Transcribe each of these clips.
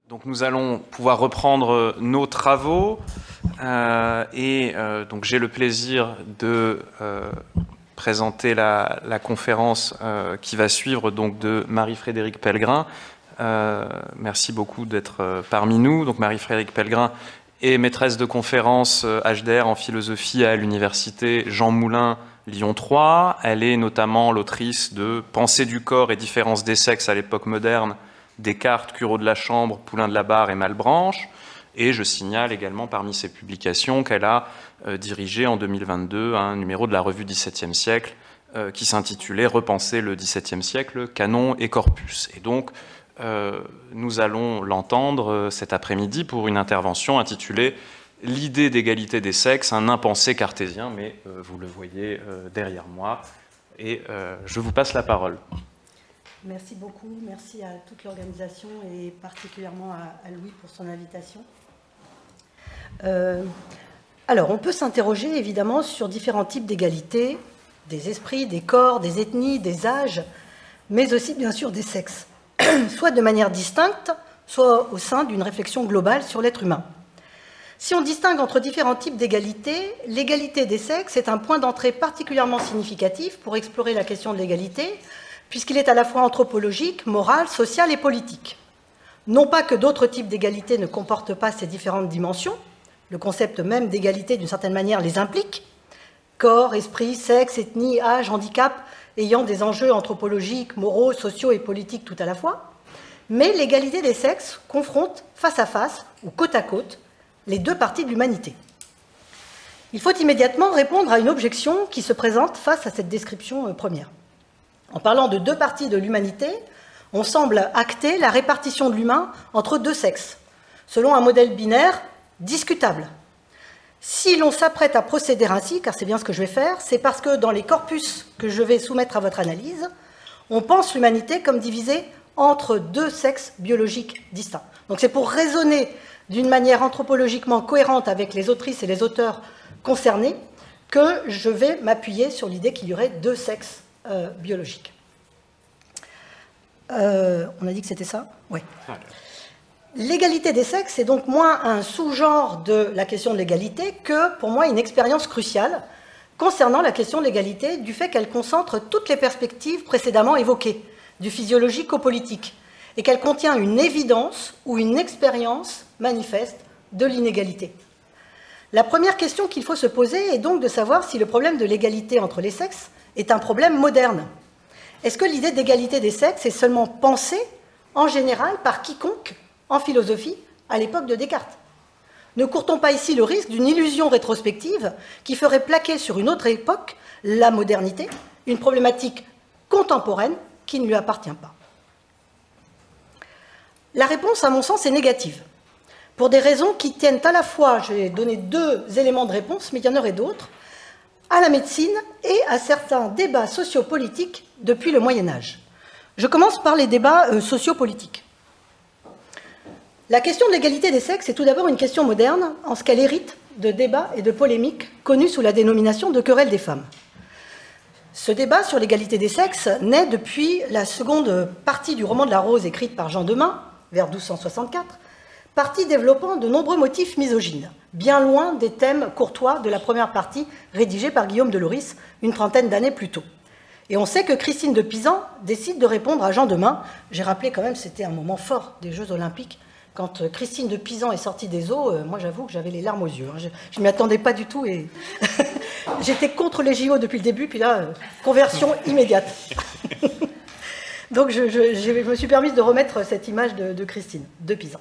Donc nous allons pouvoir reprendre nos travaux donc j'ai le plaisir de présenter la conférence qui va suivre donc de Marie-Frédérique Pellegrin. Merci beaucoup d'être parmi nous. Donc Marie-Frédérique Pellegrin est maîtresse de conférence HDR en philosophie à l'université Jean Moulin Lyon 3. Elle est notamment l'autrice de Pensée du corps et différence des sexes à l'époque moderne, Descartes, Curot de la Chambre, Poulain de la Barre et Malebranche. Et je signale également parmi ses publications qu'elle a dirigé en 2022 un numéro de la revue XVIIe siècle qui s'intitulait « Repenser le XVIIe siècle, canon et corpus ». Et donc, nous allons l'entendre cet après-midi pour une intervention intitulée « L'idée d'égalité des sexes, un impensé cartésien », mais vous le voyez derrière moi. Et je vous passe la parole. Merci beaucoup, merci à toute l'organisation et particulièrement à Louis pour son invitation. Alors, on peut s'interroger évidemment sur différents types d'égalité, des esprits, des corps, des ethnies, des âges, mais aussi bien sûr des sexes, soit de manière distincte, soit au sein d'une réflexion globale sur l'être humain. Si on distingue entre différents types d'égalité, l'égalité des sexes est un point d'entrée particulièrement significatif pour explorer la question de l'égalité, puisqu'il est à la fois anthropologique, moral, social et politique. Non pas que d'autres types d'égalité ne comportent pas ces différentes dimensions, le concept même d'égalité, d'une certaine manière, les implique, corps, esprit, sexe, ethnie, âge, handicap, ayant des enjeux anthropologiques, moraux, sociaux et politiques tout à la fois, mais l'égalité des sexes confronte face à face, ou côte à côte, les deux parties de l'humanité. Il faut immédiatement répondre à une objection qui se présente face à cette description première. En parlant de deux parties de l'humanité, on semble acter la répartition de l'humain entre deux sexes, selon un modèle binaire discutable. Si l'on s'apprête à procéder ainsi, car c'est bien ce que je vais faire, c'est parce que dans les corpus que je vais soumettre à votre analyse, on pense l'humanité comme divisée entre deux sexes biologiques distincts. Donc c'est pour raisonner d'une manière anthropologiquement cohérente avec les autrices et les auteurs concernés que je vais m'appuyer sur l'idée qu'il y aurait deux sexes biologique. On a dit que c'était ça? Oui. L'égalité des sexes est donc moins un sous-genre de la question de l'égalité que, pour moi, une expérience cruciale concernant la question de l'égalité, du fait qu'elle concentre toutes les perspectives précédemment évoquées, du physiologique au politique, et qu'elle contient une évidence ou une expérience manifeste de l'inégalité. La première question qu'il faut se poser est donc de savoir si le problème de l'égalité entre les sexes est un problème moderne. Est-ce que l'idée d'égalité des sexes est seulement pensée, en général, par quiconque, en philosophie, à l'époque de Descartes? Ne court-on pas ici le risque d'une illusion rétrospective qui ferait plaquer sur une autre époque, la modernité, une problématique contemporaine qui ne lui appartient pas? La réponse, à mon sens, est négative, pour des raisons qui tiennent à la fois, je vais donner deux éléments de réponse, mais il y en aurait d'autres, à la médecine et à certains débats sociopolitiques depuis le Moyen-Âge. Je commence par les débats sociopolitiques. La question de l'égalité des sexes est tout d'abord une question moderne, en ce qu'elle hérite de débats et de polémiques connus sous la dénomination de querelle des femmes. Ce débat sur l'égalité des sexes naît depuis la seconde partie du roman de la Rose écrite par Jean Demain, vers 1264, partie développant de nombreux motifs misogynes, bien loin des thèmes courtois de la première partie rédigée par Guillaume de Loris une trentaine d'années plus tôt. Et on sait que Christine de Pisan décide de répondre à Jean Demain. J'ai rappelé quand même, c'était un moment fort des Jeux Olympiques. Quand Christine de Pisan est sortie des eaux, moi j'avoue que j'avais les larmes aux yeux. Je ne m'y attendais pas du tout et j'étais contre les JO depuis le début, puis là, conversion immédiate. Donc je me suis permise de remettre cette image de Christine de Pisan.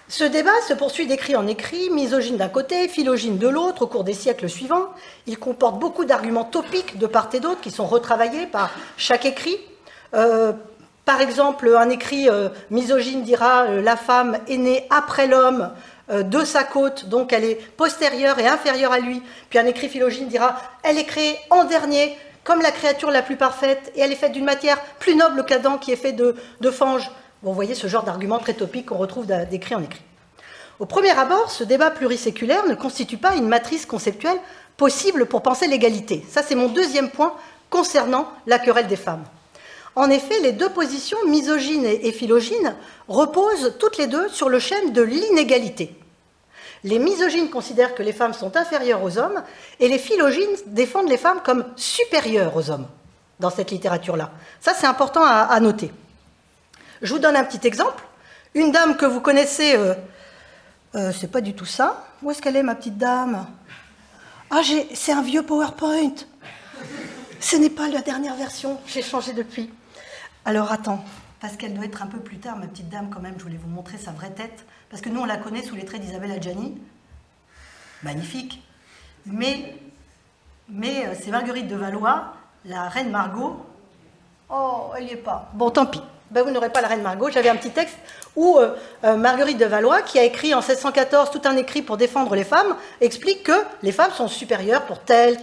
Ce débat se poursuit d'écrit en écrit, misogyne d'un côté, philogyne de l'autre, au cours des siècles suivants. Il comporte beaucoup d'arguments topiques de part et d'autre qui sont retravaillés par chaque écrit. Par exemple, un écrit misogyne dira « la femme est née après l'homme de sa côte, donc elle est postérieure et inférieure à lui ». Puis un écrit philogyne dira « elle est créée en dernier, comme la créature la plus parfaite, et elle est faite d'une matière plus noble qu'Adam qui est fait de fange ». Bon, vous voyez ce genre d'argument très topique qu'on retrouve d'écrit en écrit. Au premier abord, ce débat pluriséculaire ne constitue pas une matrice conceptuelle possible pour penser l'égalité. Ça, c'est mon deuxième point concernant la querelle des femmes. En effet, les deux positions, misogyne et philogyne, reposent toutes les deux sur le schème de l'inégalité. Les misogynes considèrent que les femmes sont inférieures aux hommes et les philogynes défendent les femmes comme supérieures aux hommes dans cette littérature-là. Ça, c'est important à noter. Je vous donne un petit exemple. Une dame que vous connaissez, c'est pas du tout ça. Où est-ce qu'elle est, ma petite dame? Ah, c'est un vieux PowerPoint. Ce n'est pas la dernière version, j'ai changé depuis. Alors, attends, parce qu'elle doit être un peu plus tard, ma petite dame, quand même, je voulais vous montrer sa vraie tête. Parce que nous, on la connaît sous les traits d'Isabelle Adjani. Magnifique. Mais c'est Marguerite de Valois, la reine Margot. Oh, elle n'y est pas. Bon, tant pis. Ben, vous n'aurez pas la reine Margot. J'avais un petit texte où Marguerite de Valois, qui a écrit en 1614 tout un écrit pour défendre les femmes, explique que les femmes sont supérieures pour telle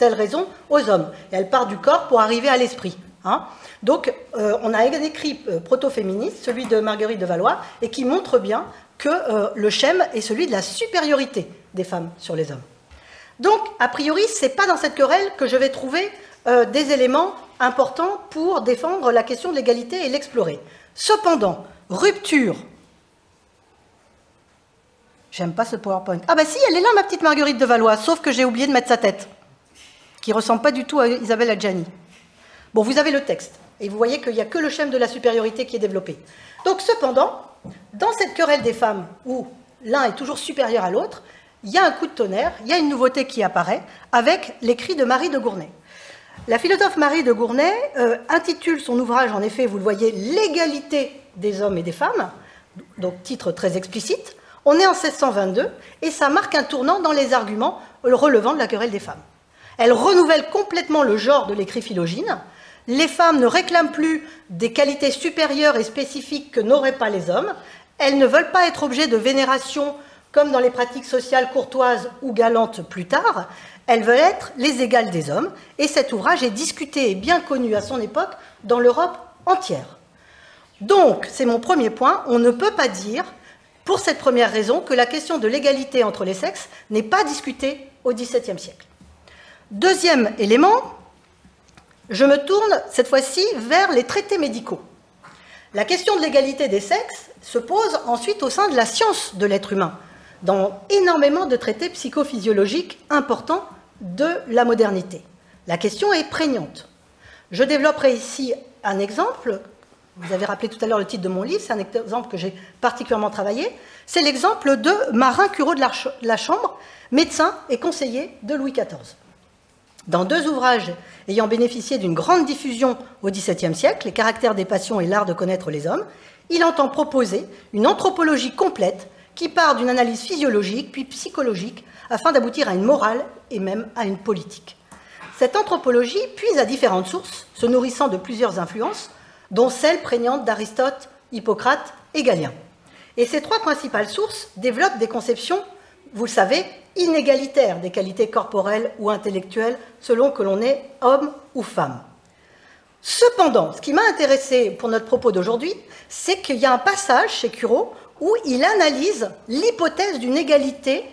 raison aux hommes. Et elle part du corps pour arriver à l'esprit. Hein. Donc, on a un écrit proto-féministe, celui de Marguerite de Valois, et qui montre bien que le schème est celui de la supériorité des femmes sur les hommes. Donc, a priori, ce n'est pas dans cette querelle que je vais trouver des éléments importants pour défendre la question de l'égalité et l'explorer. Cependant, rupture. J'aime pas ce PowerPoint. Ah bah si, elle est là, ma petite Marguerite de Valois, sauf que j'ai oublié de mettre sa tête, qui ressemble pas du tout à Isabelle Adjani. Bon, vous avez le texte, et vous voyez qu'il n'y a que le schème de la supériorité qui est développé. Donc, cependant, dans cette querelle des femmes, où l'un est toujours supérieur à l'autre, il y a un coup de tonnerre, il y a une nouveauté qui apparaît, avec l'écrit de Marie de Gournay. La philosophe Marie de Gournay intitule son ouvrage, en effet, vous le voyez, « L'égalité des hommes et des femmes », donc titre très explicite. On est en 1622, et ça marque un tournant dans les arguments relevant de la querelle des femmes. Elle renouvelle complètement le genre de l'écrit philogyne. Les femmes ne réclament plus des qualités supérieures et spécifiques que n'auraient pas les hommes. Elles ne veulent pas être objet de vénération comme dans les pratiques sociales courtoises ou galantes plus tard. Elles veulent être les égales des hommes. Et cet ouvrage est discuté et bien connu à son époque dans l'Europe entière. Donc, c'est mon premier point, on ne peut pas dire, pour cette première raison, que la question de l'égalité entre les sexes n'est pas discutée au XVIIe siècle. Deuxième élément, je me tourne cette fois-ci vers les traités médicaux. La question de l'égalité des sexes se pose ensuite au sein de la science de l'être humain, dans énormément de traités psychophysiologiques importants de la modernité. La question est prégnante. Je développerai ici un exemple. Vous avez rappelé tout à l'heure le titre de mon livre, c'est un exemple que j'ai particulièrement travaillé. C'est l'exemple de Marin Curot de la Chambre, médecin et conseiller de Louis XIV. Dans deux ouvrages ayant bénéficié d'une grande diffusion au XVIIe siècle, Les caractères des passions et l'art de connaître les hommes, il entend proposer une anthropologie complète qui part d'une analyse physiologique puis psychologique afin d'aboutir à une morale et même à une politique. Cette anthropologie puise à différentes sources, se nourrissant de plusieurs influences, dont celles prégnantes d'Aristote, Hippocrate et Galien. Et ces trois principales sources développent des conceptions, vous le savez, inégalitaires des qualités corporelles ou intellectuelles selon que l'on est homme ou femme. Cependant, ce qui m'a intéressé pour notre propos d'aujourd'hui, c'est qu'il y a un passage chez Curot où il analyse l'hypothèse d'une égalité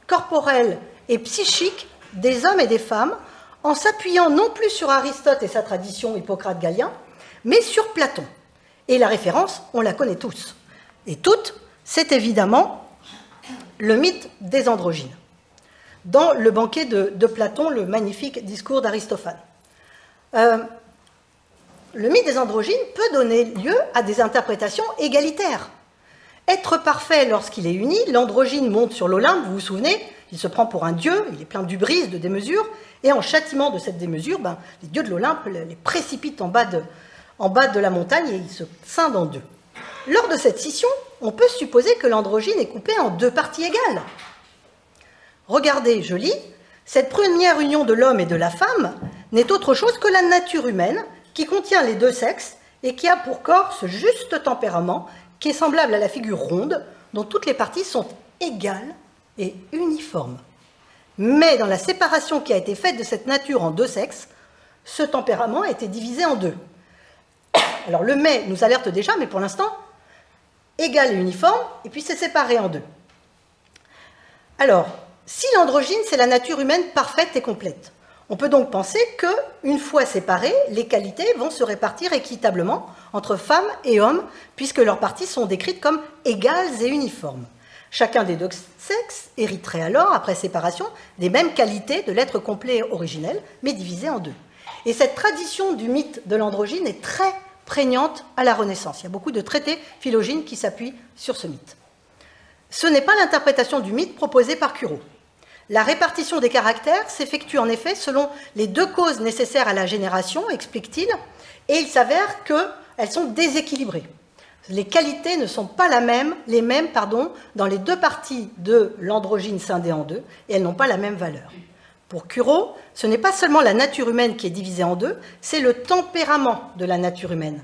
corporelle et psychique des hommes et des femmes en s'appuyant non plus sur Aristote et sa tradition Hippocrate-Galien, mais sur Platon. Et la référence, on la connaît tous. Et toutes, c'est évidemment le mythe des androgynes. Dans le banquet de Platon, le magnifique discours d'Aristophane. Le mythe des androgynes peut donner lieu à des interprétations égalitaires. Être parfait lorsqu'il est uni, l'androgyne monte sur l'Olympe, vous vous souvenez, il se prend pour un dieu, il est plein d'hubris, de démesure, et en châtiment de cette démesure, les dieux de l'Olympe les précipitent en bas de la montagne et ils se scindent en deux. Lors de cette scission, on peut supposer que l'androgyne est coupé en deux parties égales. Regardez, je lis, cette première union de l'homme et de la femme n'est autre chose que la nature humaine qui contient les deux sexes et qui a pour corps ce juste tempérament qui est semblable à la figure ronde dont toutes les parties sont égales et uniformes. Mais dans la séparation qui a été faite de cette nature en deux sexes, ce tempérament a été divisé en deux. Alors le mais nous alerte déjà, mais pour l'instant, égal et uniforme, et puis c'est séparé en deux. Alors, si l'androgyne, c'est la nature humaine parfaite et complète, On peut donc penser qu'une fois séparées, les qualités vont se répartir équitablement entre femmes et hommes, puisque leurs parties sont décrites comme égales et uniformes. Chacun des deux sexes hériterait alors, après séparation, des mêmes qualités de l'être complet originel, mais divisé en deux. Et cette tradition du mythe de l'androgyne est très prégnante à la Renaissance. Il y a beaucoup de traités philogènes qui s'appuient sur ce mythe. Ce n'est pas l'interprétation du mythe proposée par Cureau. La répartition des caractères s'effectue en effet selon les deux causes nécessaires à la génération, explique-t-il, et il s'avère qu'elles sont déséquilibrées. Les qualités ne sont pas les mêmes dans les deux parties de l'androgyne scindée en deux, et elles n'ont pas la même valeur. Pour Cureau, ce n'est pas seulement la nature humaine qui est divisée en deux, c'est le tempérament de la nature humaine.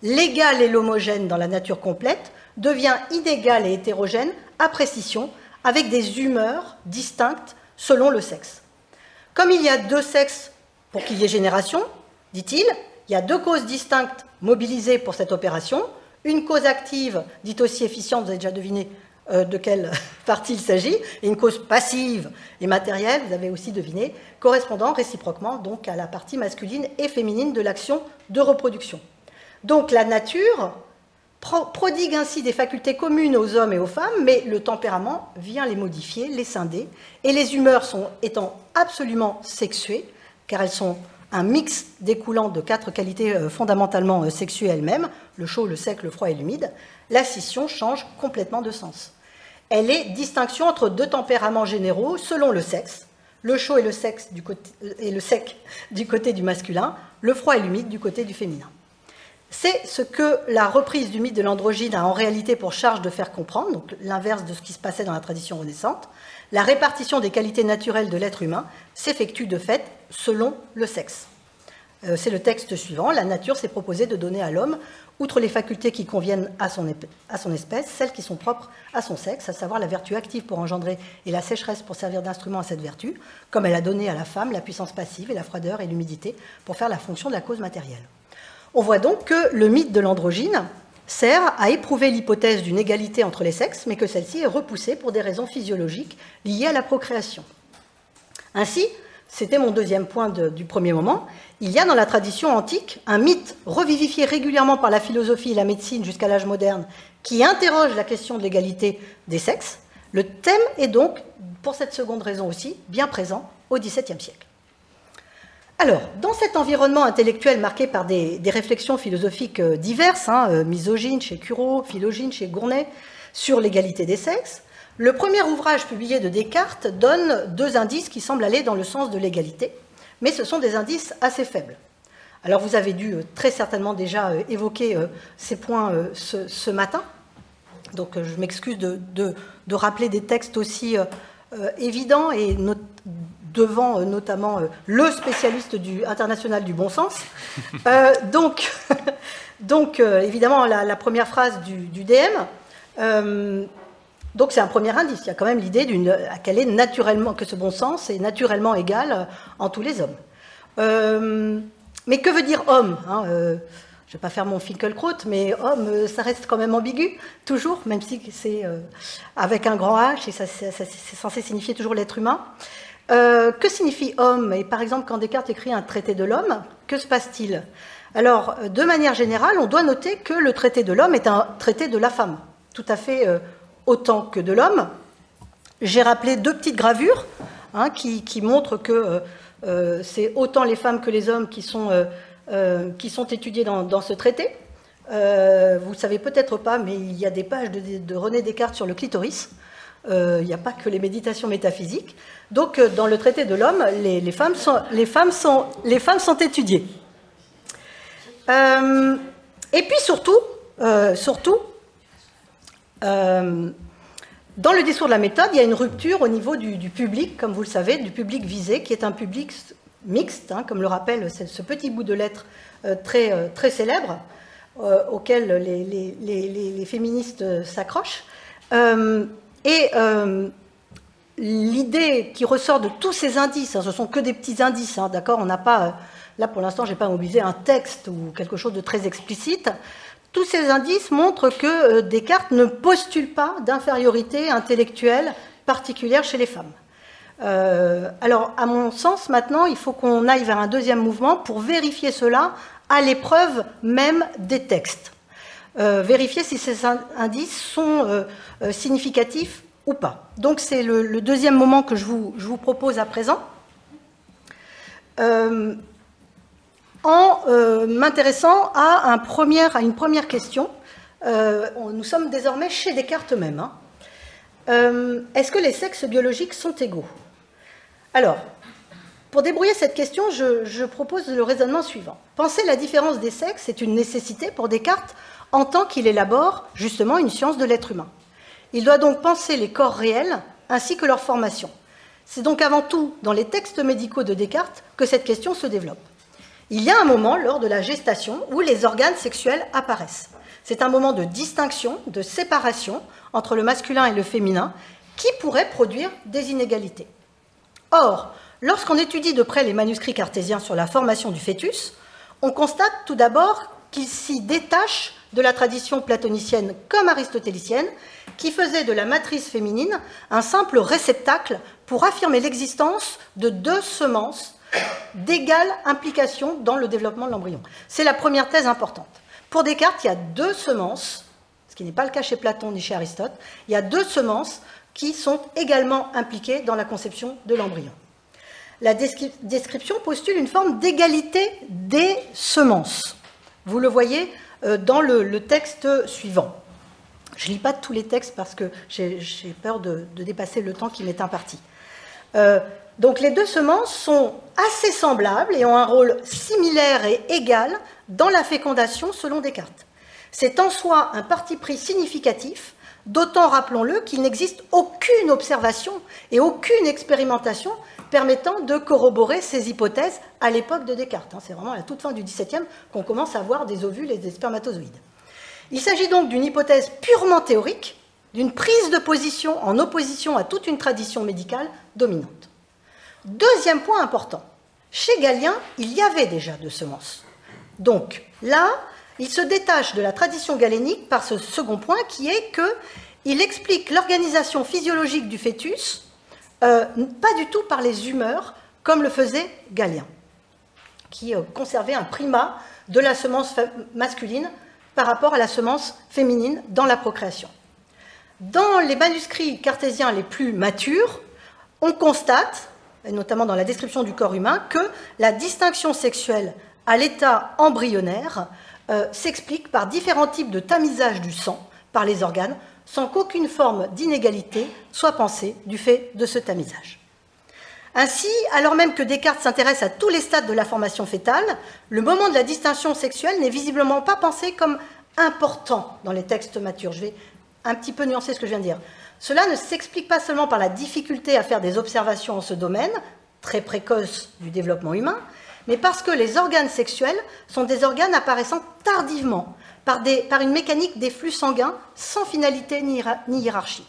L'égal et l'homogène dans la nature complète devient inégal et hétérogène à précision, avec des humeurs distinctes selon le sexe. Comme il y a deux sexes pour qu'il y ait génération, dit-il, il y a deux causes distinctes mobilisées pour cette opération, une cause active, dite aussi efficiente, vous avez déjà deviné de quelle partie il s'agit, et une cause passive et matérielle, vous avez aussi deviné, correspondant réciproquement donc à la partie masculine et féminine de l'action de reproduction. Donc la nature prodigue ainsi des facultés communes aux hommes et aux femmes, mais le tempérament vient les modifier, les scinder, et les humeurs étant absolument sexuées, car elles sont un mix découlant de 4 qualités fondamentalement sexuées elles-mêmes, le chaud, le sec, le froid et l'humide, la scission change complètement de sens. Elle est distinction entre deux tempéraments généraux selon le sexe, le chaud et le sec du côté du masculin, le froid et l'humide du côté du féminin. C'est ce que la reprise du mythe de l'androgyne a en réalité pour charge de faire comprendre, donc l'inverse de ce qui se passait dans la tradition renaissante. La répartition des qualités naturelles de l'être humain s'effectue de fait selon le sexe. C'est le texte suivant. La nature s'est proposée de donner à l'homme, outre les facultés qui conviennent à son espèce, celles qui sont propres à son sexe, à savoir la vertu active pour engendrer et la sécheresse pour servir d'instrument à cette vertu, comme elle a donné à la femme la puissance passive et la froideur et l'humidité pour faire la fonction de la cause matérielle. On voit donc que le mythe de l'androgyne sert à éprouver l'hypothèse d'une égalité entre les sexes, mais que celle-ci est repoussée pour des raisons physiologiques liées à la procréation. Ainsi, c'était mon deuxième point du premier moment, il y a dans la tradition antique un mythe revivifié régulièrement par la philosophie et la médecine jusqu'à l'âge moderne qui interroge la question de l'égalité des sexes. Le thème est donc, pour cette seconde raison aussi, bien présent au XVIIe siècle. Alors, dans cet environnement intellectuel marqué par des réflexions philosophiques diverses, misogynes chez Cureau, philogynes chez Gournay, sur l'égalité des sexes, le premier ouvrage publié de Descartes donne 2 indices qui semblent aller dans le sens de l'égalité, mais ce sont des indices assez faibles. Alors vous avez dû très certainement déjà évoquer ces points ce matin, donc je m'excuse de rappeler des textes aussi évidents et devant notamment le spécialiste international du bon sens. Donc évidemment, la première phrase du DM, donc c'est un premier indice. Il y a quand même l'idée que ce bon sens est naturellement égal en tous les hommes. Mais que veut dire homme, je ne vais pas faire mon Finkielkraut, mais homme, ça reste quand même ambigu, toujours, même si c'est avec un grand H, et c'est censé signifier toujours l'être humain. Que signifie homme? Et par exemple, quand Descartes écrit un traité de l'homme, que se passe-t-il? Alors, de manière générale, on doit noter que le traité de l'homme est un traité de la femme, tout à fait autant que de l'homme. J'ai rappelé 2 petites gravures qui montrent que c'est autant les femmes que les hommes qui sont étudiés dans ce traité. Vous ne savez peut-être pas, mais il y a des pages de René Descartes sur le clitoris. Il n'y a pas que les méditations métaphysiques. Donc, dans le traité de l'homme, les femmes sont étudiées. Et puis surtout, dans le discours de la méthode, il y a une rupture au niveau du public, comme vous le savez, du public visé, qui est un public mixte, comme le rappelle ce petit bout de lettre très célèbre, auquel les féministes s'accrochent. L'idée qui ressort de tous ces indices, ce sont que des petits indices, d'accord, on n'a pas, là pour l'instant, je n'ai pas mobilisé un texte ou quelque chose de très explicite. Tous ces indices montrent que Descartes ne postule pas d'infériorité intellectuelle particulière chez les femmes. Alors, à mon sens, maintenant, il faut qu'on aille vers un deuxième mouvement pour vérifier cela à l'épreuve même des textes. Vérifier si ces indices sont significatifs ou pas. Donc, c'est le deuxième moment que je vous propose à présent. En m'intéressant à une première question. Nous sommes désormais chez Descartes même. Hein. Est-ce que les sexes biologiques sont égaux? Alors, pour débrouiller cette question, je propose le raisonnement suivant. Penser la différence des sexes est une nécessité pour Descartes en tant qu'il élabore justement une science de l'être humain. Il doit donc penser les corps réels ainsi que leur formation. C'est donc avant tout dans les textes médicaux de Descartes que cette question se développe. Il y a un moment lors de la gestation où les organes sexuels apparaissent. C'est un moment de distinction, de séparation entre le masculin et le féminin qui pourrait produire des inégalités. Or, lorsqu'on étudie de près les manuscrits cartésiens sur la formation du fœtus, on constate tout d'abord qu'il s'y détache de la tradition platonicienne comme aristotélicienne qui faisait de la matrice féminine un simple réceptacle pour affirmer l'existence de deux semences d'égale implication dans le développement de l'embryon. C'est la première thèse importante. Pour Descartes, il y a deux semences, ce qui n'est pas le cas chez Platon ni chez Aristote, il y a deux semences qui sont également impliquées dans la conception de l'embryon. La description postule une forme d'égalité des semences. Vous le voyez dans le texte suivant. Je ne lis pas tous les textes parce que j'ai peur de dépasser le temps qui m'est imparti. Donc les deux semences sont assez semblables et ont un rôle similaire et égal dans la fécondation selon Descartes. C'est en soi un parti pris significatif, d'autant, rappelons-le, qu'il n'existe aucune observation et aucune expérimentation permettant de corroborer ces hypothèses à l'époque de Descartes. C'est vraiment à la toute fin du XVIIe qu'on commence à voir des ovules et des spermatozoïdes. Il s'agit donc d'une hypothèse purement théorique, d'une prise de position en opposition à toute une tradition médicale dominante. Deuxième point important, chez Galien, il y avait déjà deux semences. Donc là, il se détache de la tradition galénique par ce second point qui est qu'il explique l'organisation physiologique du fœtus, pas du tout par les humeurs, comme le faisait Galien, qui conservait un primat de la semence masculine par rapport à la semence féminine dans la procréation. Dans les manuscrits cartésiens les plus matures, on constate, et notamment dans la description du corps humain, que la distinction sexuelle à l'état embryonnaire s'explique par différents types de tamisage du sang par les organes, sans qu'aucune forme d'inégalité soit pensée du fait de ce tamisage. Ainsi, alors même que Descartes s'intéresse à tous les stades de la formation fœtale, le moment de la distinction sexuelle n'est visiblement pas pensé comme important dans les textes matures. Je vais un petit peu nuancer ce que je viens de dire. Cela ne s'explique pas seulement par la difficulté à faire des observations en ce domaine, très précoce du développement humain, mais parce que les organes sexuels sont des organes apparaissant tardivement, par une mécanique des flux sanguins sans finalité ni hiérarchie.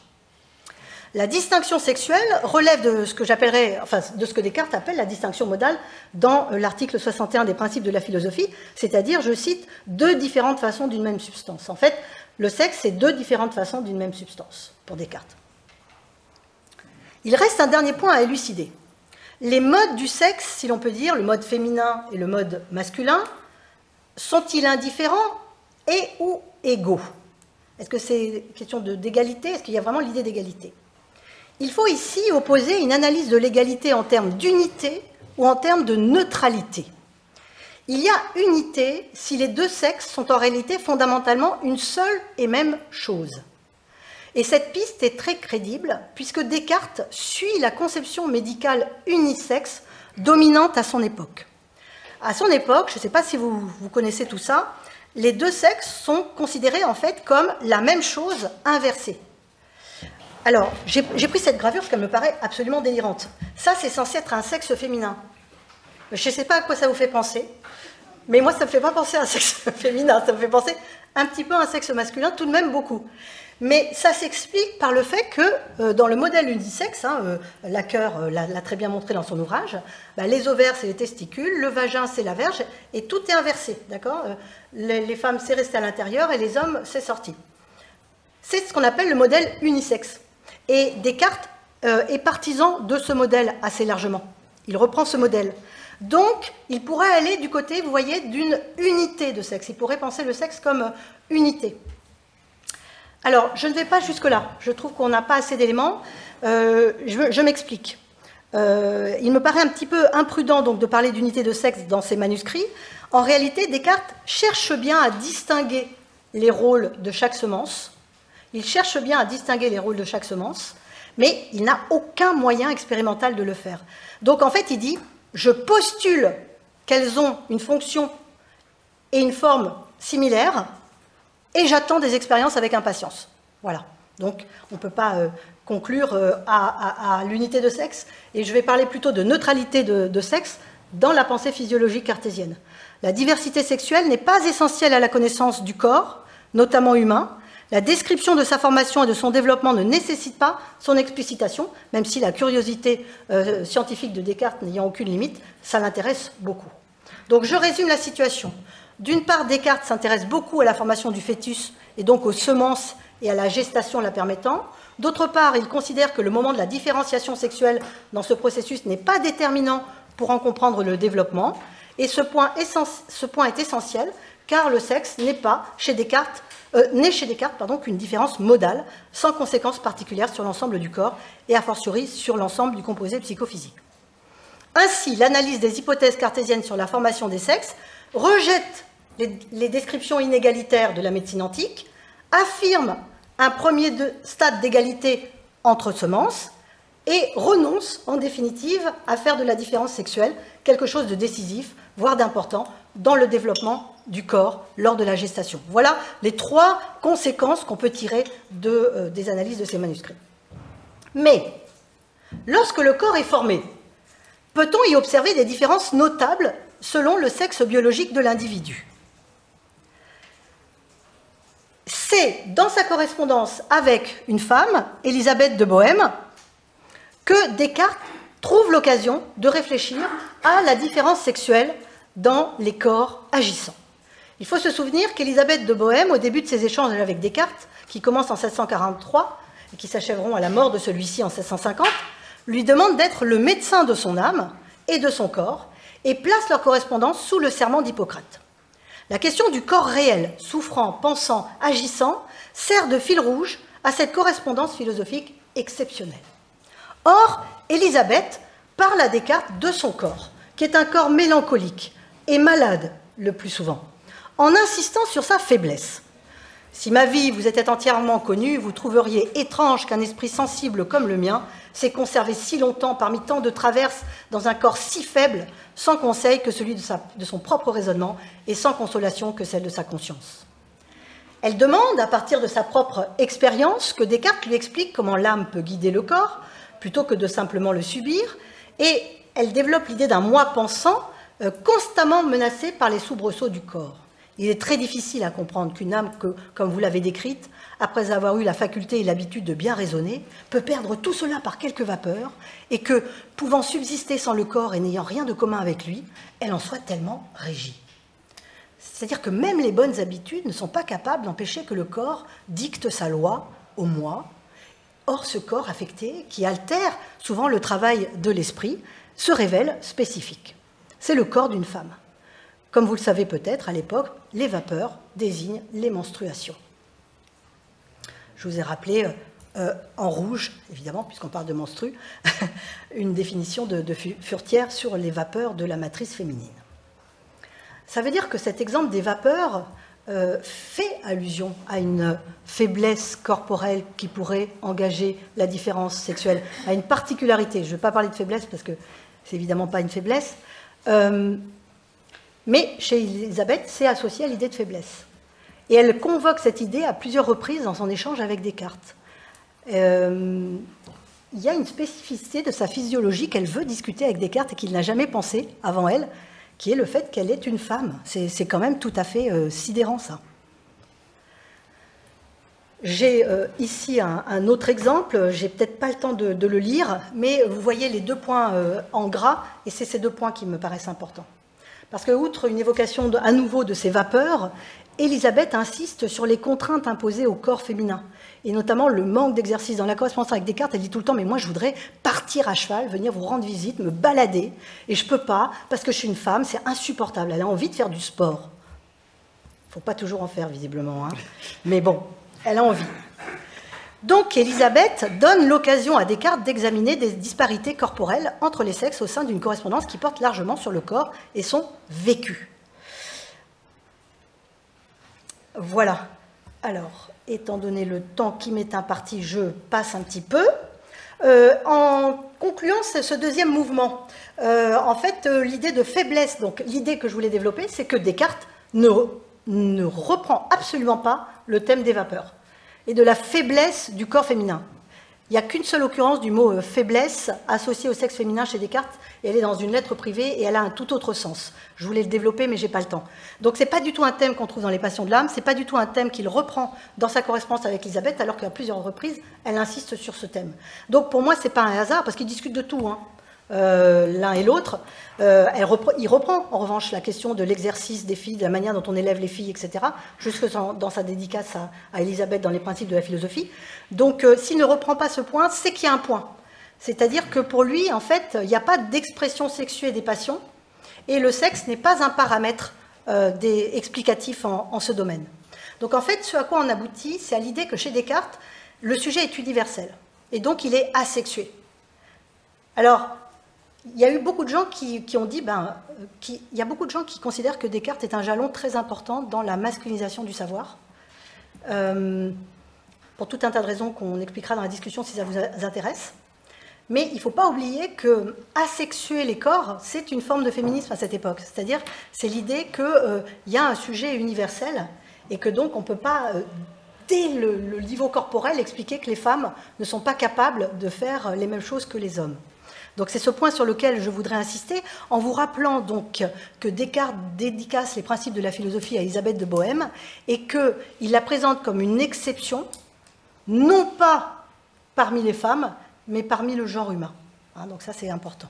La distinction sexuelle relève de ce que j'appellerais, enfin de ce que Descartes appelle la distinction modale dans l'article 61 des Principes de la philosophie, c'est-à-dire, je cite, deux différentes façons d'une même substance. En fait, le sexe, c'est deux différentes façons d'une même substance, pour Descartes. Il reste un dernier point à élucider. Les modes du sexe, si l'on peut dire, le mode féminin et le mode masculin, sont-ils indifférents et ou égaux? Est-ce que c'est une question d'égalité? Est-ce qu'il y a vraiment l'idée d'égalité? Il faut ici opposer une analyse de l'égalité en termes d'unité ou en termes de neutralité. Il y a unité si les deux sexes sont en réalité fondamentalement une seule et même chose. Et cette piste est très crédible puisque Descartes suit la conception médicale unisexe dominante à son époque. À son époque, je ne sais pas si vous connaissez tout ça, les deux sexes sont considérés en fait comme la même chose inversée. Alors, j'ai pris cette gravure parce qu'elle me paraît absolument délirante. Ça, c'est censé être un sexe féminin. Je ne sais pas à quoi ça vous fait penser, mais moi, ça ne me fait pas penser à un sexe féminin, ça me fait penser un petit peu à un sexe masculin, tout de même beaucoup. Mais ça s'explique par le fait que dans le modèle unisexe, Laqueur l'a très bien montré dans son ouvrage, les ovaires, c'est les testicules, le vagin, c'est la verge, et tout est inversé, d'accord? Les femmes, c'est resté à l'intérieur, et les hommes, c'est sorti. C'est ce qu'on appelle le modèle unisexe. Et Descartes est partisan de ce modèle assez largement. Il reprend ce modèle. Donc, il pourrait aller du côté, vous voyez, d'une unité de sexe. Il pourrait penser le sexe comme unité. Alors, je ne vais pas jusque-là. Je trouve qu'on n'a pas assez d'éléments. Je m'explique. Il me paraît un petit peu imprudent donc, de parler d'unité de sexe dans ces manuscrits. En réalité, Descartes cherche bien à distinguer les rôles de chaque semence. Il cherche bien à distinguer les rôles de chaque semence, mais il n'a aucun moyen expérimental de le faire. Donc, en fait, il dit, je postule qu'elles ont une fonction et une forme similaires, et j'attends des expériences avec impatience. Voilà. Donc, on ne peut pas conclure à l'unité de sexe, et je vais parler plutôt de neutralité de sexe dans la pensée physiologique cartésienne. La diversité sexuelle n'est pas essentielle à la connaissance du corps, notamment humain. La description de sa formation et de son développement ne nécessite pas son explicitation, même si la curiosité scientifique de Descartes n'ayant aucune limite, ça l'intéresse beaucoup. Donc, je résume la situation. D'une part, Descartes s'intéresse beaucoup à la formation du fœtus et donc aux semences et à la gestation la permettant. D'autre part, il considère que le moment de la différenciation sexuelle dans ce processus n'est pas déterminant pour en comprendre le développement. Et ce point est essentiel, car le sexe n'est chez Descartes qu'une différence modale, sans conséquence particulière sur l'ensemble du corps et a fortiori sur l'ensemble du composé psychophysique. Ainsi, l'analyse des hypothèses cartésiennes sur la formation des sexes rejette les descriptions inégalitaires de la médecine antique, affirme un premier stade d'égalité entre semences et renonce en définitive à faire de la différence sexuelle quelque chose de décisif, voire d'important, dans le développement du corps lors de la gestation. Voilà les trois conséquences qu'on peut tirer des analyses de ces manuscrits. Mais, lorsque le corps est formé, peut-on y observer des différences notables selon le sexe biologique de l'individu? C'est dans sa correspondance avec une femme, Élisabeth de Bohême, que Descartes trouve l'occasion de réfléchir à la différence sexuelle dans les corps agissants. Il faut se souvenir qu'Élisabeth de Bohême, au début de ses échanges avec Descartes, qui commencent en 1643 et qui s'achèveront à la mort de celui-ci en 1650, lui demande d'être le médecin de son âme et de son corps et place leur correspondance sous le serment d'Hippocrate. La question du corps réel, souffrant, pensant, agissant, sert de fil rouge à cette correspondance philosophique exceptionnelle. Or, Élisabeth parle à Descartes de son corps, qui est un corps mélancolique et malade le plus souvent, en insistant sur sa faiblesse. Si ma vie vous était entièrement connue, vous trouveriez étrange qu'un esprit sensible comme le mien s'est conservé si longtemps parmi tant de traverses dans un corps si faible, sans conseil que celui de son propre raisonnement et sans consolation que celle de sa conscience. Elle demande, à partir de sa propre expérience, que Descartes lui explique comment l'âme peut guider le corps, plutôt que de simplement le subir, et elle développe l'idée d'un moi pensant constamment menacé par les soubresauts du corps. Il est très difficile à comprendre qu'une âme, comme vous l'avez décrite, après avoir eu la faculté et l'habitude de bien raisonner, peut perdre tout cela par quelques vapeurs, et que, pouvant subsister sans le corps et n'ayant rien de commun avec lui, elle en soit tellement régie. C'est-à-dire que même les bonnes habitudes ne sont pas capables d'empêcher que le corps dicte sa loi au moi. Or, ce corps affecté, qui altère souvent le travail de l'esprit, se révèle spécifique. C'est le corps d'une femme. Comme vous le savez peut-être, à l'époque, les vapeurs désignent les menstruations. Je vous ai rappelé en rouge, évidemment, puisqu'on parle de menstrues, une définition de Furetière sur les vapeurs de la matrice féminine. Ça veut dire que cet exemple des vapeurs fait allusion à une faiblesse corporelle qui pourrait engager la différence sexuelle, à une particularité. Je ne vais pas parler de faiblesse parce que c'est évidemment pas une faiblesse, mais chez Élisabeth, c'est associé à l'idée de faiblesse. Et elle convoque cette idée à plusieurs reprises dans son échange avec Descartes. Il y a une spécificité de sa physiologie qu'elle veut discuter avec Descartes et qu'il n'a jamais pensé avant elle, qui est le fait qu'elle est une femme. C'est quand même tout à fait sidérant, ça. J'ai ici un autre exemple, j'ai peut-être pas le temps de le lire, mais vous voyez les deux points en gras, et c'est ces deux points qui me paraissent importants. Parce que, outre une évocation à nouveau de ces vapeurs, Élisabeth insiste sur les contraintes imposées au corps féminin, et notamment le manque d'exercice. Dans la correspondance avec Descartes, elle dit tout le temps « mais moi je voudrais partir à cheval, venir vous rendre visite, me balader, et je ne peux pas, parce que je suis une femme, c'est insupportable. Elle a envie de faire du sport. » Il ne faut pas toujours en faire, visiblement, hein. Mais bon, elle a envie. Donc, Élisabeth donne l'occasion à Descartes d'examiner des disparités corporelles entre les sexes au sein d'une correspondance qui porte largement sur le corps et son vécu. Voilà. Alors, étant donné le temps qui m'est imparti, je passe un petit peu. En concluant ce deuxième mouvement, en fait, l'idée de faiblesse, donc l'idée que je voulais développer, c'est que Descartes ne reprend absolument pas le thème des vapeurs et de la faiblesse du corps féminin. Il n'y a qu'une seule occurrence du mot faiblesse associée au sexe féminin chez Descartes, et elle est dans une lettre privée et elle a un tout autre sens. Je voulais le développer, mais je n'ai pas le temps. Donc ce n'est pas du tout un thème qu'on trouve dans les Passions de l'âme, ce n'est pas du tout un thème qu'il reprend dans sa correspondance avec Élisabeth, alors qu'à plusieurs reprises, elle insiste sur ce thème. Donc pour moi, ce n'est pas un hasard, parce qu'ils discutent de tout, hein. L'un et l'autre. Il reprend en revanche la question de l'exercice des filles, de la manière dont on élève les filles, etc., jusque dans sa dédicace à Élisabeth dans les principes de la philosophie. Donc s'il ne reprend pas ce point, c'est qu'il y a un point. C'est-à-dire que pour lui, en fait, il n'y a pas d'expression sexuée des passions, et le sexe n'est pas un paramètre explicatif en ce domaine. Donc en fait, ce à quoi on aboutit, c'est à l'idée que chez Descartes, le sujet est universel, et donc il est asexué. Alors, il y a eu beaucoup de gens qui ont dit, il y a beaucoup de gens qui considèrent que Descartes est un jalon très important dans la masculinisation du savoir, pour tout un tas de raisons qu'on expliquera dans la discussion si ça vous intéresse. Mais il ne faut pas oublier que asexuer les corps, c'est une forme de féminisme à cette époque. C'est-à-dire, c'est l'idée qu'il y a un sujet universel et que donc on ne peut pas, dès le niveau corporel, expliquer que les femmes ne sont pas capables de faire les mêmes choses que les hommes. Donc c'est ce point sur lequel je voudrais insister, en vous rappelant donc que Descartes dédicace les principes de la philosophie à Élisabeth de Bohême et qu'il la présente comme une exception, non pas parmi les femmes, mais parmi le genre humain. Hein, donc ça, c'est important.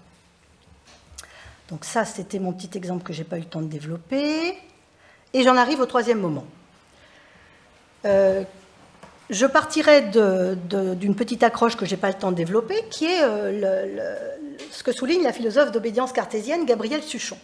Donc ça, c'était mon petit exemple que je n'ai pas eu le temps de développer. Et j'en arrive au troisième moment. Je partirai d'une petite accroche que je n'ai pas le temps de développer, qui est ce que souligne la philosophe d'obédience cartésienne Gabrielle Suchon.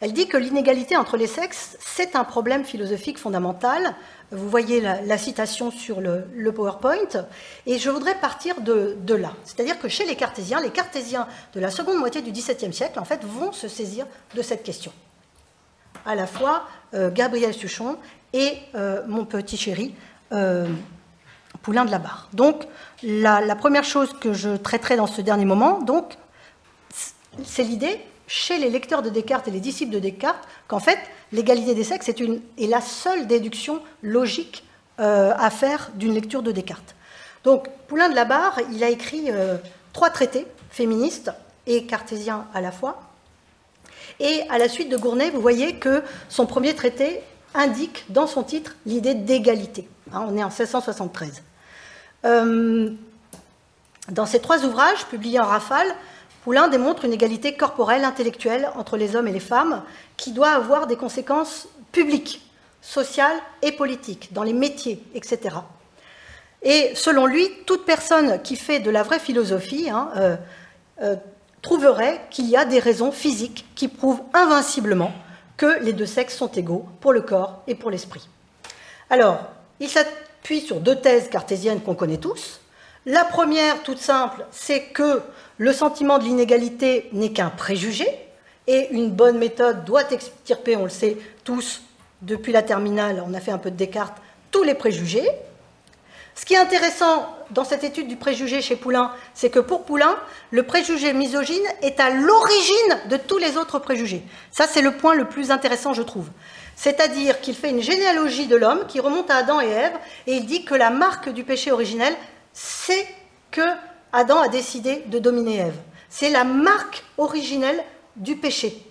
Elle dit que l'inégalité entre les sexes, c'est un problème philosophique fondamental. Vous voyez la citation sur le PowerPoint. Et je voudrais partir de là. C'est-à-dire que chez les cartésiens de la seconde moitié du XVIIe siècle, en fait, vont se saisir de cette question. À la fois Gabrielle Suchon et mon petit chéri, Poulain de la Barre. Donc, la première chose que je traiterai dans ce dernier moment, donc, c'est l'idée, chez les lecteurs de Descartes et les disciples de Descartes, qu'en fait, l'égalité des sexes est la seule déduction logique à faire d'une lecture de Descartes. Donc, Poulain de la Barre, il a écrit 3 traités féministes et cartésiens à la fois. Et à la suite de Gournay, vous voyez que son premier traité indique dans son titre l'idée d'égalité. Hein, on est en 1673. Dans ces 3 ouvrages, publiés en rafale, Poulain démontre une égalité corporelle, intellectuelle entre les hommes et les femmes qui doit avoir des conséquences publiques, sociales et politiques, dans les métiers, etc. Et selon lui, toute personne qui fait de la vraie philosophie trouverait qu'il y a des raisons physiques qui prouvent invinciblement que les 2 sexes sont égaux pour le corps et pour l'esprit. Alors, il s'appuie sur 2 thèses cartésiennes qu'on connaît tous. La première, toute simple, c'est que le sentiment de l'inégalité n'est qu'un préjugé, et une bonne méthode doit extirper, on le sait tous, depuis la terminale, on a fait un peu de Descartes, tous les préjugés. Ce qui est intéressant dans cette étude du préjugé chez Poulain, c'est que pour Poulain, le préjugé misogyne est à l'origine de tous les autres préjugés. Ça, c'est le point le plus intéressant, je trouve. C'est-à-dire qu'il fait une généalogie de l'homme qui remonte à Adam et Ève, et il dit que la marque du péché originel, c'est que Adam a décidé de dominer Ève. C'est la marque originelle du péché,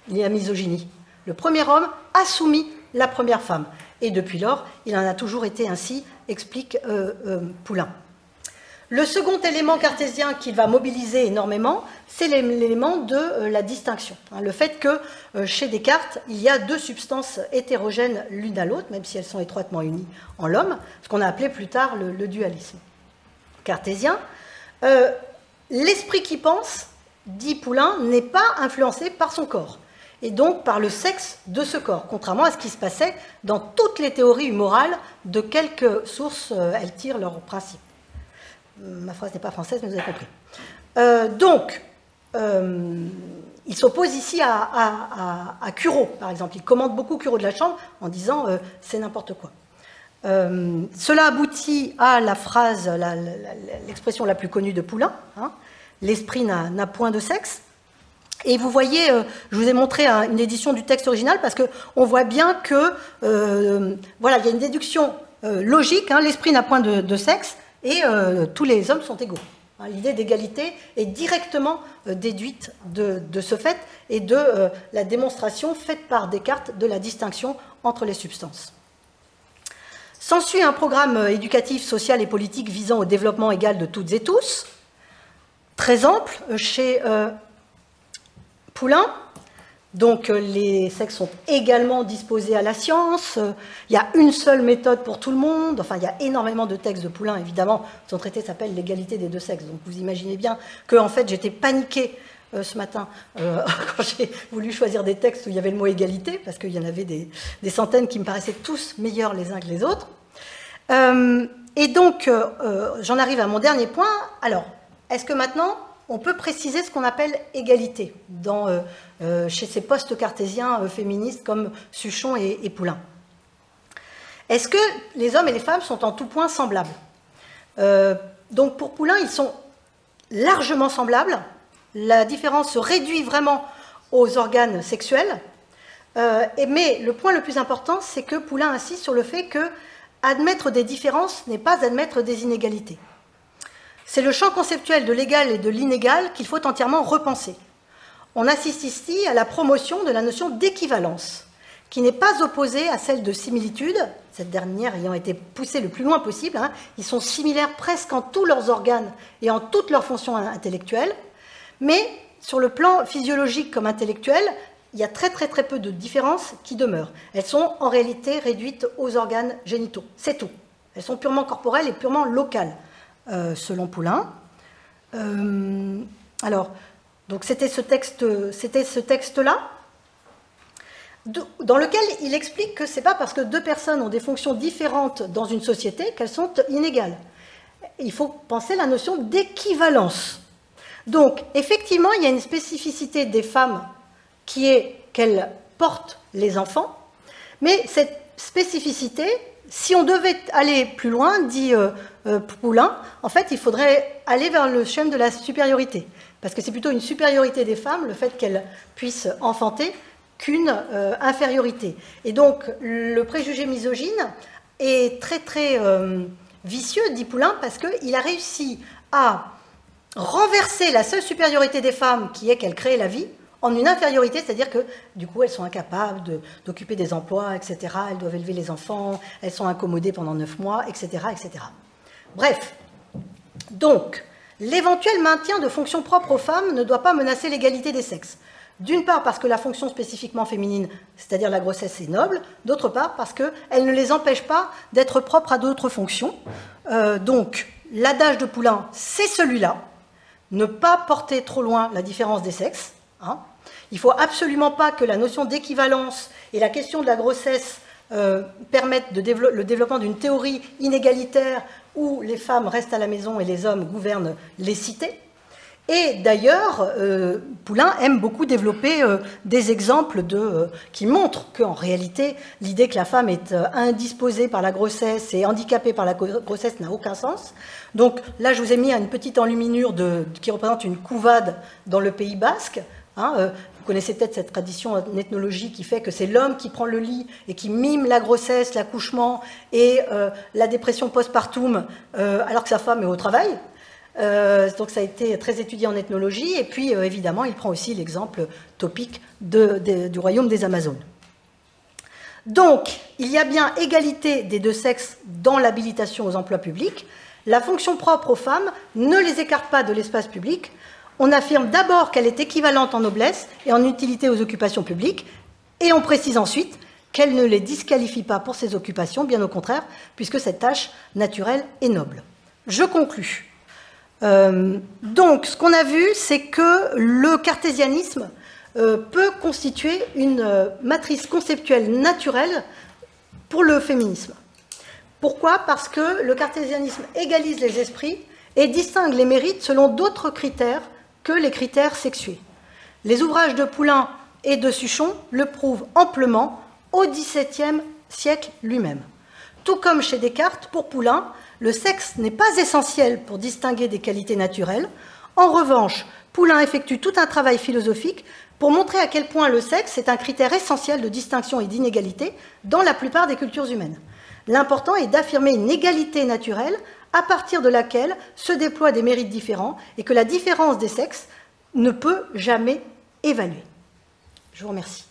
la misogynie. Le premier homme a soumis la première femme. Et depuis lors, il en a toujours été ainsi, explique Poulain. Le second élément cartésien qu'il va mobiliser énormément, c'est l'élément de la distinction. Le fait que chez Descartes, il y a deux substances hétérogènes l'une à l'autre, même si elles sont étroitement unies en l'homme, ce qu'on a appelé plus tard le dualisme cartésien. L'esprit qui pense, dit Poulain, n'est pas influencé par son corps, et donc par le sexe de ce corps, contrairement à ce qui se passait dans toutes les théories humorales, de quelques sources elles tirent leurs principes. Ma phrase n'est pas française, mais vous avez compris. Il s'oppose ici à Cureau, par exemple. Il commente beaucoup Cureau de la Chambre en disant c'est n'importe quoi. Cela aboutit à la phrase, l'expression la plus connue de Poulain, hein, l'esprit n'a point de sexe. Et vous voyez, je vous ai montré une édition du texte original parce qu'on voit bien que, voilà, il y a une déduction logique, hein, l'esprit n'a point de sexe, et tous les hommes sont égaux. L'idée d'égalité est directement déduite de ce fait et de la démonstration faite par Descartes de la distinction entre les substances. S'ensuit un programme éducatif, social et politique visant au développement égal de toutes et tous, très ample chez Poulain. Donc les sexes sont également disposés à la science, il y a une seule méthode pour tout le monde, enfin il y a énormément de textes de Poulain, évidemment, son traité s'appelle l'égalité des deux sexes, donc vous imaginez bien que en fait j'étais paniquée ce matin quand j'ai voulu choisir des textes où il y avait le mot égalité, parce qu'il y en avait des centaines qui me paraissaient tous meilleurs les uns que les autres. Et donc j'en arrive à mon dernier point. Alors, est-ce que maintenant on peut préciser ce qu'on appelle égalité chez ces post-cartésiens féministes comme Suchon et Poulain? Est-ce que les hommes et les femmes sont en tout point semblables? Donc pour Poulain, ils sont largement semblables. La différence se réduit vraiment aux organes sexuels. Mais le point le plus important, c'est que Poulain insiste sur le fait que admettre des différences n'est pas admettre des inégalités. C'est le champ conceptuel de l'égal et de l'inégal qu'il faut entièrement repenser. On assiste ici à la promotion de la notion d'équivalence, qui n'est pas opposée à celle de similitude, cette dernière ayant été poussée le plus loin possible. Hein. Ils sont similaires presque en tous leurs organes et en toutes leurs fonctions intellectuelles, mais sur le plan physiologique comme intellectuel, il y a très peu de différences qui demeurent. Elles sont en réalité réduites aux organes génitaux, c'est tout. Elles sont purement corporelles et purement locales. Selon Poulain. Alors, donc c'était ce texte-là, dans lequel il explique que ce n'est pas parce que deux personnes ont des fonctions différentes dans une société qu'elles sont inégales. Il faut penser la notion d'équivalence. Donc, effectivement, il y a une spécificité des femmes qui est qu'elles portent les enfants, mais cette spécificité, si on devait aller plus loin, dit Poulain, en fait, il faudrait aller vers le chemin de la supériorité. Parce que c'est plutôt une supériorité des femmes, le fait qu'elles puissent enfanter, qu'une infériorité. Et donc, le préjugé misogyne est très vicieux, dit Poulain, parce qu'il a réussi à renverser la seule supériorité des femmes, qui est qu'elles créent la vie, en une infériorité, c'est-à-dire que du coup elles sont incapables d'occuper des emplois, etc. Elles doivent élever les enfants, elles sont incommodées pendant 9 mois, etc. etc. Bref, donc l'éventuel maintien de fonctions propres aux femmes ne doit pas menacer l'égalité des sexes. D'une part parce que la fonction spécifiquement féminine, c'est-à-dire la grossesse, est noble, d'autre part parce qu'elle ne les empêche pas d'être propres à d'autres fonctions. Donc l'adage de Poulain, c'est celui-là, ne pas porter trop loin la différence des sexes. Hein. Il ne faut absolument pas que la notion d'équivalence et la question de la grossesse permettent le développement d'une théorie inégalitaire où les femmes restent à la maison et les hommes gouvernent les cités. Et d'ailleurs, Poulain aime beaucoup développer des exemples qui montrent qu'en réalité, l'idée que la femme est indisposée par la grossesse et handicapée par la grossesse n'a aucun sens. Donc là, je vous ai mis une petite enluminure qui représente une couvade dans le Pays basque. Hein, vous connaissez peut-être cette tradition en ethnologie qui fait que c'est l'homme qui prend le lit et qui mime la grossesse, l'accouchement et la dépression postpartum alors que sa femme est au travail. Donc ça a été très étudié en ethnologie. Et puis évidemment, il prend aussi l'exemple topique du royaume des Amazones. Donc, il y a bien égalité des deux sexes dans l'habilitation aux emplois publics. La fonction propre aux femmes ne les écarte pas de l'espace public. On affirme d'abord qu'elle est équivalente en noblesse et en utilité aux occupations publiques, et on précise ensuite qu'elle ne les disqualifie pas pour ces occupations, bien au contraire, puisque cette tâche naturelle est noble. Je conclus. Donc, ce qu'on a vu, c'est que le cartésianisme peut constituer une matrice conceptuelle naturelle pour le féminisme. Pourquoi? Parce que le cartésianisme égalise les esprits et distingue les mérites selon d'autres critères que les critères sexués. Les ouvrages de Poulain et de Suchon le prouvent amplement au XVIIe siècle lui-même. Tout comme chez Descartes, pour Poulain, le sexe n'est pas essentiel pour distinguer des qualités naturelles. En revanche, Poulain effectue tout un travail philosophique pour montrer à quel point le sexe est un critère essentiel de distinction et d'inégalité dans la plupart des cultures humaines. L'important est d'affirmer une égalité naturelle à partir de laquelle se déploient des mérites différents et que la différence des sexes ne peut jamais évaluer. Je vous remercie.